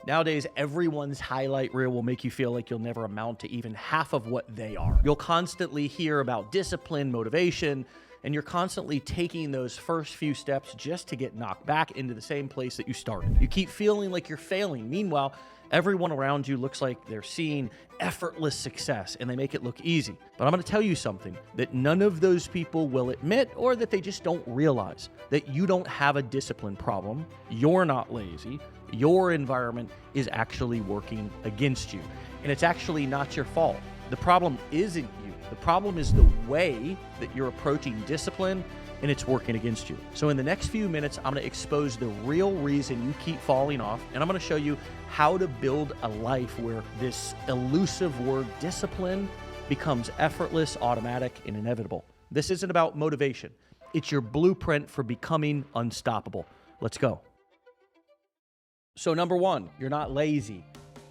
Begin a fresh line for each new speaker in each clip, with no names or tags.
Nowadays, everyone's highlight reel will make you feel like you'll never amount to even half of what they are. You'll constantly hear about discipline, motivation, and you're constantly taking those first few steps just to get knocked back into the same place that you started. You keep feeling like you're failing. Meanwhile, everyone around you looks like they're seeing effortless success and they make it look easy. But I'm going to tell you something that none of those people will admit, or that they just don't realize, that you don't have a discipline problem. You're not lazy. Your environment is actually working against you. And it's actually not your fault. The problem isn't you. The problem is the way that you're approaching discipline, and it's working against you. So in the next few minutes, I'm going to expose the real reason you keep falling off, and I'm going to show you how to build a life where this elusive word discipline becomes effortless, automatic, and inevitable. This isn't about motivation. It's your blueprint for becoming unstoppable. Let's go. So number one, you're not lazy.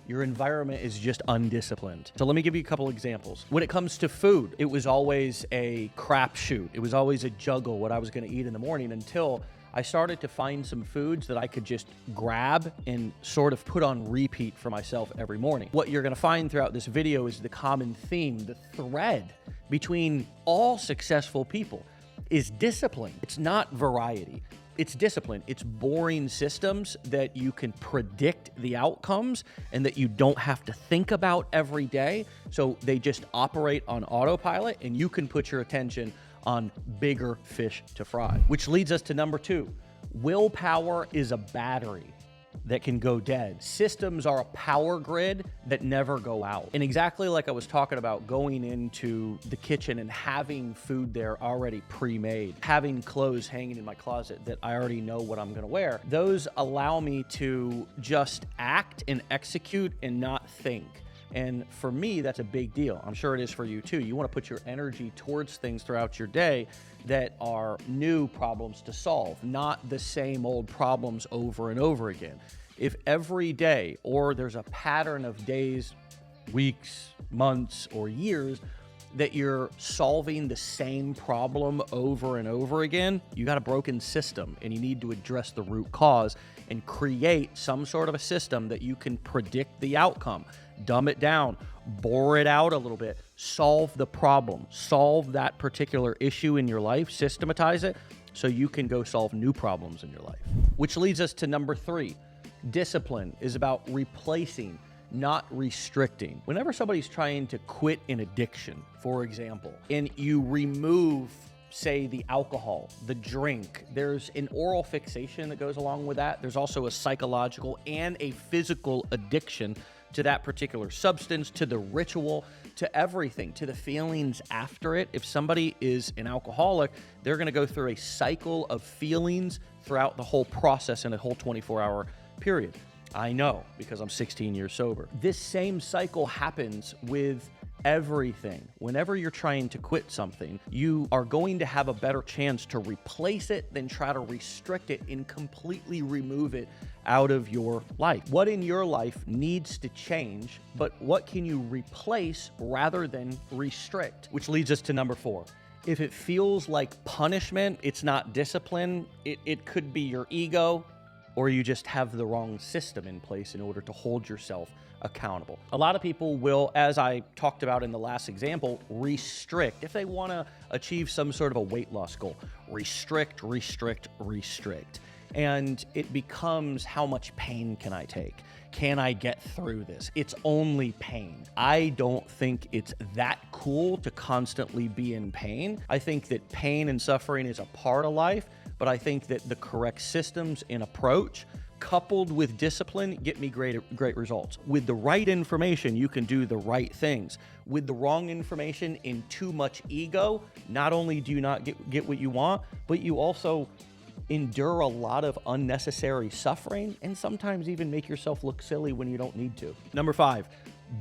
Your environment is just undisciplined. So let me give you a couple examples. When it comes to food, it was always a crapshoot. It was always a juggle what I was gonna eat in the morning, until I started to find some foods that I could just grab and sort of put on repeat for myself every morning. What you're gonna find throughout this video is the common theme, the thread between all successful people is discipline. It's not variety. It's discipline. It's boring systems that you can predict the outcomes and that you don't have to think about every day. So they just operate on autopilot, and you can put your attention on bigger fish to fry. Which leads us to number two. Willpower is a battery that can go dead. Systems are a power grid that never go out. And exactly like I was talking about going into the kitchen and having food there already pre-made, having clothes hanging in my closet that I already know what I'm gonna wear, those allow me to just act and execute and not think. And for me, that's a big deal. I'm sure it is for you too. You want to put your energy towards things throughout your day that are new problems to solve, not the same old problems over and over again. If every day, or there's a pattern of days, weeks, months, or years that you're solving the same problem over and over again, you got a broken system, and you need to address the root cause and create some sort of a system that you can predict the outcome. Dumb it down, bore it out a little bit, solve the problem, solve that particular issue in your life, systematize it so you can go solve new problems in your life. Which leads us to number three. Discipline is about replacing, not restricting. Whenever somebody's trying to quit an addiction, for example, and you remove, say, the alcohol, the drink, there's an oral fixation that goes along with that. There's also a psychological and a physical addiction to that particular substance, to the ritual, to everything, to the feelings after it. If somebody is an alcoholic, they're going to go through a cycle of feelings throughout the whole process in a whole 24-hour period. I know, because I'm 16 years sober. This same cycle happens with everything. Whenever you're trying to quit something, you are going to have a better chance to replace it than try to restrict it and completely remove it out of your life. What in your life needs to change, but what can you replace rather than restrict? Which leads us to number four. If it feels like punishment, it's not discipline. It could be your ego, or you just have the wrong system in place in order to hold yourself accountable. A lot of people will, as I talked about in the last example, restrict. If they want to achieve some sort of a weight loss goal, restrict, restrict, restrict. And it becomes, how much pain can I take? Can I get through this? It's only pain. I don't think it's that cool to constantly be in pain. I think that pain and suffering is a part of life, but I think that the correct systems and approach coupled with discipline get me great results. With the right information, you can do the right things. With the wrong information and too much ego, not only do you not get what you want, but you also endure a lot of unnecessary suffering and sometimes even make yourself look silly when you don't need to. Number five,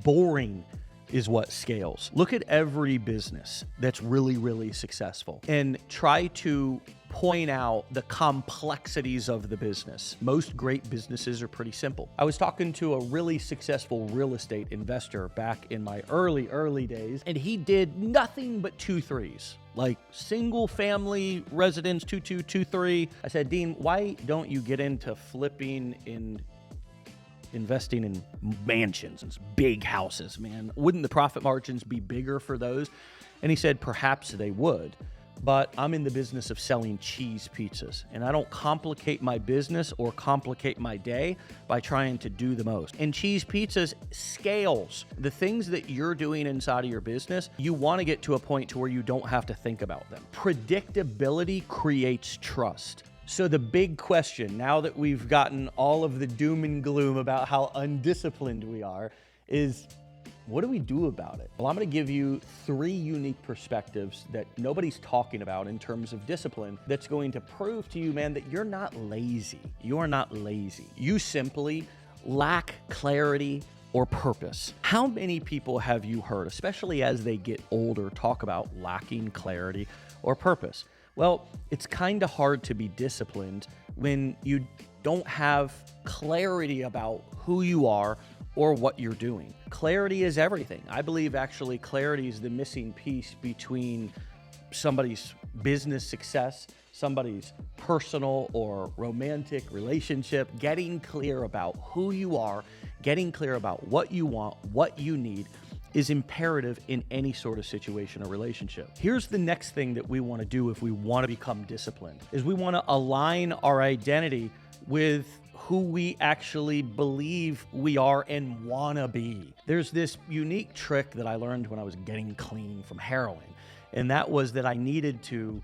boring is what scales. Look at every business that's really, really successful and try to point out the complexities of the business. Most great businesses are pretty simple. I was talking to a really successful real estate investor back in my early days, and he did nothing but 2 3s. Like single family residence, 2 2 2 3. I said, Dean, why don't you get into flipping in investing in mansions and big houses, man. Wouldn't the profit margins be bigger for those? And he said, perhaps they would. But I'm in the business of selling cheese pizzas, and I don't complicate my business or complicate my day by trying to do the most. And cheese pizzas scales. The things that you're doing inside of your business, you want to get to a point to where you don't have to think about them. Predictability creates trust. So the big question, now that we've gotten all of the doom and gloom about how undisciplined we are, is what do we do about it? Well, I'm going to give you 3 unique perspectives that nobody's talking about in terms of discipline that's going to prove to you, man, that you're not lazy. You're not lazy. You simply lack clarity or purpose. How many people have you heard, especially as they get older, talk about lacking clarity or purpose? Well, it's kind of hard to be disciplined when you don't have clarity about who you are or what you're doing. Clarity is everything. I believe actually clarity is the missing piece between somebody's business success, somebody's personal or romantic relationship. Getting clear about who you are, getting clear about what you want, what you need is imperative in any sort of situation or relationship. Here's the next thing that we want to do if we want to become disciplined, is we want to align our identity with who we actually believe we are and want to be. There's this unique trick that I learned when I was getting clean from heroin, and that was that I needed to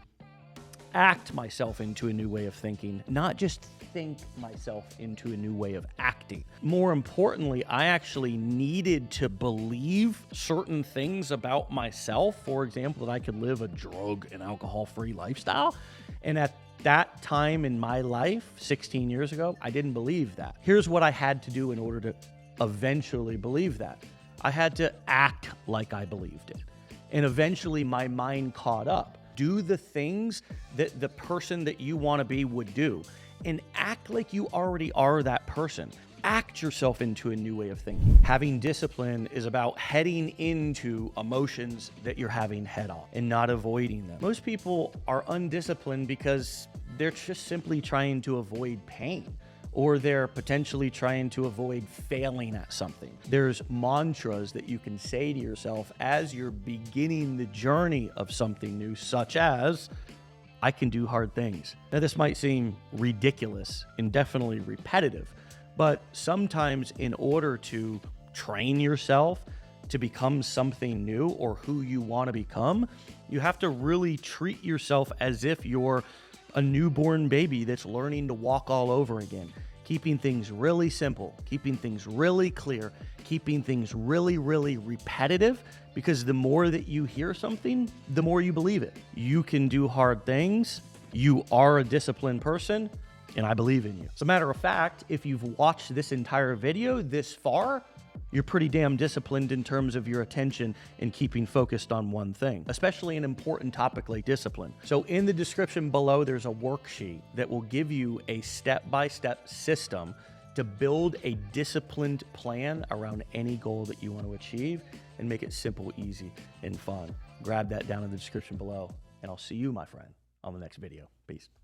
act myself into a new way of thinking, not just think myself into a new way of acting. More importantly, I actually needed to believe certain things about myself. For example, that I could live a drug and alcohol-free lifestyle. And at that time in my life, 16 years ago, I didn't believe that. Here's what I had to do in order to eventually believe that. I had to act like I believed it. And eventually my mind caught up. Do the things that the person that you want to be would do, and act like you already are that person. Act yourself into a new way of thinking. Having discipline is about heading into emotions that you're having head on and not avoiding them. Most people are undisciplined because they're just simply trying to avoid pain, or they're potentially trying to avoid failing at something. There's mantras that you can say to yourself as you're beginning the journey of something new, such as, I can do hard things. Now, this might seem ridiculous and definitely repetitive, but sometimes in order to train yourself to become something new or who you want to become, you have to really treat yourself as if you're a newborn baby that's learning to walk all over again. Keeping things really simple, keeping things really clear, keeping things really, really repetitive, because the more that you hear something, the more you believe it. You can do hard things. You are a disciplined person, and I believe in you. As a matter of fact, if you've watched this entire video this far, you're pretty damn disciplined in terms of your attention and keeping focused on one thing, especially an important topic like discipline. So in the description below, there's a worksheet that will give you a step-by-step system to build a disciplined plan around any goal that you want to achieve and make it simple, easy, and fun. Grab that down in the description below, and I'll see you, my friend, on the next video. Peace.